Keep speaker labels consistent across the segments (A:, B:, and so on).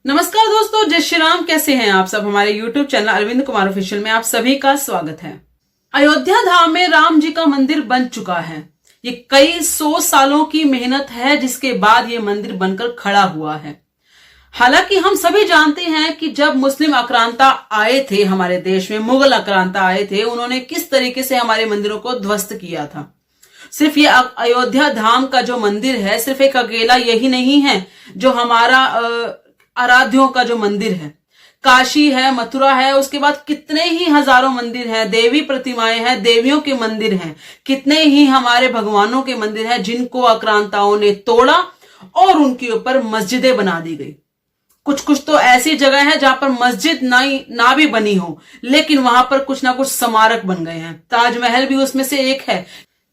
A: नमस्कार दोस्तों, जय श्री राम। कैसे हैं आप सब। हमारे YouTube channel Arvind Kumar official में आप सभी का स्वागत है। अयोध्या धाम में राम जी का मंदिर बन चुका है। ये कई 100 सालों की मेहनत है जिसके बाद ये मंदिर बनकर खड़ा हुआ है। हालांकि हम सभी जानते हैं कि जब मुस्लिम आक्रांता आए थे हमारे देश में, मुगल आक्रांता आए थे, उन्होंने किस तरीके से हमारे मंदिरों को ध्वस्त किया था। सिर्फ ये अयोध्या धाम का जो मंदिर है, सिर्फ एक अकेला यही नहीं है जो हमारा आराध्यों का जो मंदिर है। काशी है, मथुरा है, उसके बाद कितने ही हजारों मंदिर हैं, देवी प्रतिमाएं हैं, देवियों के मंदिर हैं, कितने ही हमारे भगवानों के मंदिर हैं जिनको आक्रांताओं ने तोड़ा और उनके ऊपर मस्जिदें बना दी गई। कुछ कुछ तो ऐसी जगह है जहां पर मस्जिद ना भी बनी हो, लेकिन वहां पर कुछ ना कुछ स्मारक बन गए हैं। ताजमहल भी उसमें से एक है,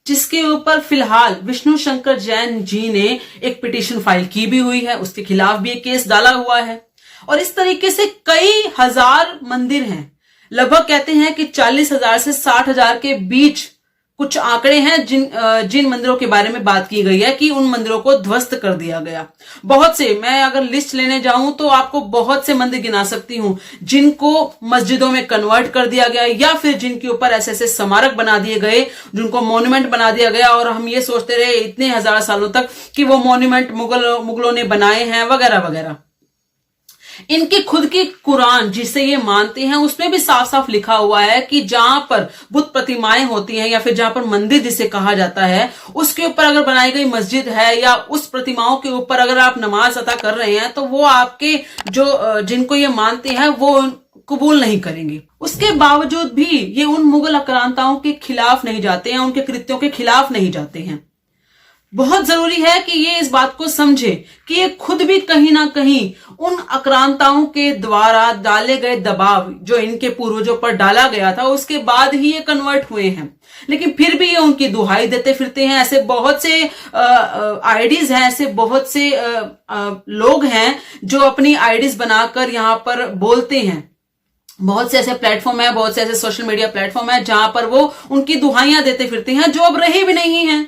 A: जिसके ऊपर फिलहाल विष्णु शंकर जैन जी ने एक पिटीशन फाइल की भी हुई है, उसके खिलाफ भी एक केस डाला हुआ है। और इस तरीके से कई हजार मंदिर हैं। लगभग कहते हैं कि 40,000 से 60,000 के बीच कुछ आंकड़े हैं जिन मंदिरों के बारे में बात की गई है कि उन मंदिरों को ध्वस्त कर दिया गया। बहुत से, मैं अगर लिस्ट लेने जाऊं तो आपको बहुत से मंदिर गिना सकती हूं जिनको मस्जिदों में कन्वर्ट कर दिया गया, या फिर जिनके ऊपर ऐसे ऐसे स्मारक बना दिए गए, जिनको मॉन्यूमेंट बना दिया गया और हम ये सोचते रहे इतने हजार सालों तक कि वो मॉन्यूमेंट मुगलों ने बनाए हैं वगैरह वगैरह। इनकी खुद की कुरान जिसे ये मानते हैं, उसमें भी साफ साफ लिखा हुआ है कि जहां पर बुत प्रतिमाएं होती हैं या फिर जहां पर मंदिर जिसे कहा जाता है, उसके ऊपर अगर बनाई गई मस्जिद है या उस प्रतिमाओं के ऊपर अगर आप नमाज अदा कर रहे हैं तो वो आपके जो जिनको ये मानते हैं वो कबूल नहीं करेंगे। उसके बावजूद भी ये उन मुगल आक्रांताओं के खिलाफ नहीं जाते हैं, उनके कृत्यों के खिलाफ नहीं जाते हैं। बहुत जरूरी है कि ये इस बात को समझे कि ये खुद भी कहीं ना कहीं उन आक्रांताओं के द्वारा डाले गए दबाव जो इनके पूर्वजों पर डाला गया था, उसके बाद ही ये कन्वर्ट हुए हैं। लेकिन फिर भी ये उनकी दुहाई देते फिरते हैं। ऐसे बहुत से आईडीज हैं, ऐसे बहुत से लोग हैं जो अपनी आईडीज बनाकर यहाँ पर बोलते हैं। बहुत से ऐसे प्लेटफॉर्म है, बहुत से ऐसे सोशल मीडिया प्लेटफॉर्म है जहां पर वो उनकी दुहाइयां देते फिरते हैं जो अब रहे भी नहीं है।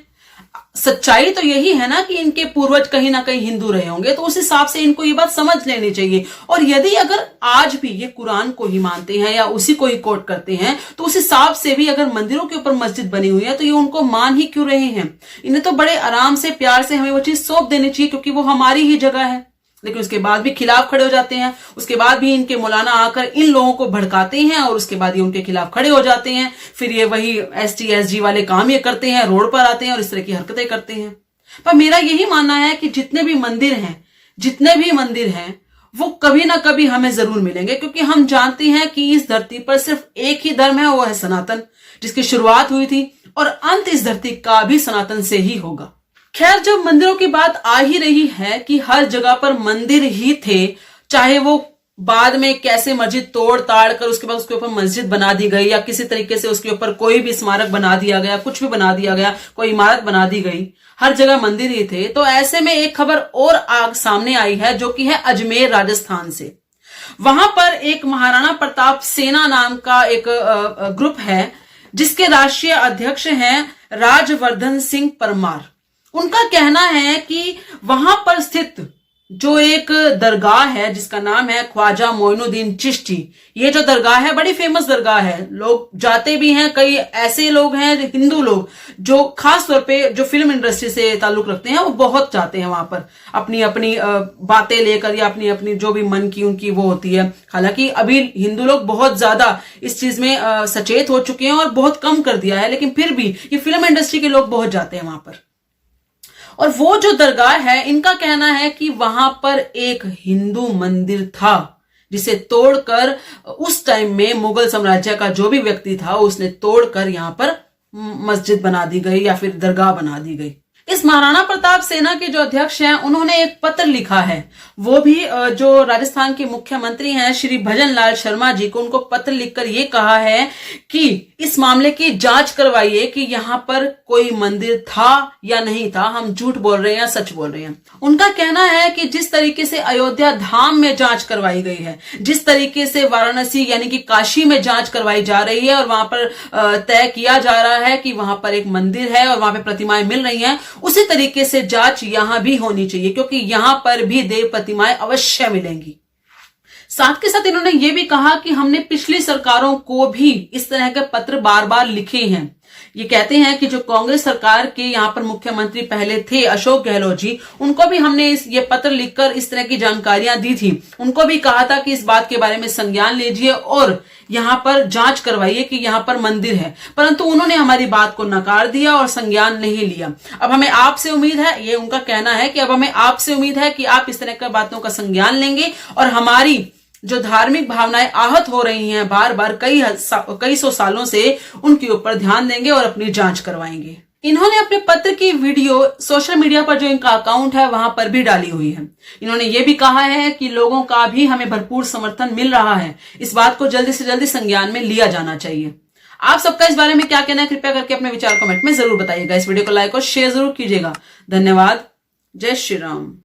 A: सच्चाई तो यही है ना कि इनके पूर्वज कहीं ना कहीं हिंदू रहे होंगे, तो उस हिसाब से इनको ये बात समझ लेनी चाहिए। और यदि अगर आज भी ये कुरान को ही मानते हैं या उसी को ही कोट करते हैं, तो उस हिसाब से भी अगर मंदिरों के ऊपर मस्जिद बनी हुई है तो ये उनको मान ही क्यों रहे हैं। इन्हें तो बड़े आराम से प्यार से हमें वो चीज सौंप देनी चाहिए क्योंकि वो हमारी ही जगह है। लेकिन उसके बाद भी खिलाफ खड़े हो जाते हैं। उसके बाद भी इनके मौलाना आकर इन लोगों को भड़काते हैं और उसके बाद ये उनके खिलाफ खड़े हो जाते हैं। फिर ये वही ST SG वाले काम ये करते हैं, रोड पर आते हैं और इस तरह की हरकतें करते हैं। पर मेरा यही मानना है कि जितने भी मंदिर हैं वो कभी ना कभी हमें जरूर मिलेंगे, क्योंकि हम जानते हैं कि इस धरती पर सिर्फ एक ही धर्म है, वो है सनातन, जिसकी शुरुआत हुई थी और अंत इस धरती का भी सनातन से ही होगा। खैर, जब मंदिरों की बात आ ही रही है कि हर जगह पर मंदिर ही थे, चाहे वो बाद में कैसे मस्जिद तोड़ ताड़ कर उसके बाद उसके ऊपर मस्जिद बना दी गई या किसी तरीके से उसके ऊपर कोई भी स्मारक बना दिया गया, कुछ भी बना दिया गया, कोई इमारत बना दी गई, हर जगह मंदिर ही थे। तो ऐसे में एक खबर और सामने आई है जो कि है अजमेर राजस्थान से। वहां पर एक महाराणा प्रताप सेना नाम का एक ग्रुप है जिसके राष्ट्रीय अध्यक्ष हैं राजवर्धन सिंह परमार। उनका कहना है कि वहां पर स्थित जो एक दरगाह है जिसका नाम है ख्वाजा मोइनुद्दीन चिश्ती, ये जो दरगाह है बड़ी फेमस दरगाह है, लोग जाते भी हैं। कई ऐसे लोग हैं हिंदू लोग जो खास तौर पे जो फिल्म इंडस्ट्री से ताल्लुक रखते हैं, वो बहुत जाते हैं वहां पर अपनी अपनी बातें लेकर या अपनी अपनी जो भी मन की उनकी वो होती है। हालांकि अभी हिंदू लोग बहुत ज्यादा इस चीज में सचेत हो चुके हैं और बहुत कम कर दिया है, लेकिन फिर भी ये फिल्म इंडस्ट्री के लोग बहुत जाते हैं वहां पर। और वो जो दरगाह है, इनका कहना है कि वहां पर एक हिंदू मंदिर था जिसे तोड़कर उस टाइम में मुगल साम्राज्य का जो भी व्यक्ति था उसने तोड़कर यहां पर मस्जिद बना दी गई या फिर दरगाह बना दी गई। इस महाराणा प्रताप सेना के जो अध्यक्ष हैं उन्होंने एक पत्र लिखा है, वो भी जो राजस्थान के मुख्यमंत्री हैं श्री भजन लाल शर्मा जी को, उनको पत्र लिखकर ये कहा है कि इस मामले की जांच करवाइए कि यहाँ पर कोई मंदिर था या नहीं था, हम झूठ बोल रहे हैं या सच बोल रहे हैं। उनका कहना है कि जिस तरीके से अयोध्या धाम में जांच करवाई गई है, जिस तरीके से वाराणसी यानी कि काशी में जांच करवाई जा रही है और वहां पर तय किया जा रहा है कि वहां पर एक मंदिर है और वहां पर प्रतिमाएं मिल रही हैं, उसी तरीके से जांच यहां भी होनी चाहिए, क्योंकि यहां पर भी देव प्रतिमाएं अवश्य मिलेंगी। साथ के साथ इन्होंने ये भी कहा कि हमने पिछली सरकारों को भी इस तरह के पत्र बार बार लिखे हैं। ये कहते हैं कि जो कांग्रेस सरकार के यहाँ पर मुख्यमंत्री पहले थे अशोक गहलोत जी, उनको भी हमने ये पत्र लिखकर इस तरह की जानकारियां दी थी। उनको भी कहा था कि इस बात के बारे में संज्ञान लीजिए और यहाँ पर जांच करवाइए कि यहाँ पर मंदिर है, परंतु उन्होंने हमारी बात को नकार दिया और संज्ञान नहीं लिया। अब हमें आपसे उम्मीद है, ये उनका कहना है कि अब हमें आपसे उम्मीद है कि आप इस तरह की बातों का संज्ञान लेंगे और हमारी जो धार्मिक भावनाएं आहत हो रही हैं बार बार कई सौ सालों से, उनके ऊपर ध्यान देंगे और अपनी जांच करवाएंगे। इन्होंने अपने पत्र की वीडियो सोशल मीडिया पर जो इनका अकाउंट है वहां पर भी डाली हुई है। इन्होंने ये भी कहा है कि लोगों का भी हमें भरपूर समर्थन मिल रहा है, इस बात को जल्दी से जल्दी संज्ञान में लिया जाना चाहिए। आप सबका इस बारे में क्या कहना है, कृपया करके अपने विचार कमेंट में जरूर बताइएगा। इस वीडियो को लाइक और शेयर जरूर कीजिएगा। धन्यवाद। जय श्री राम।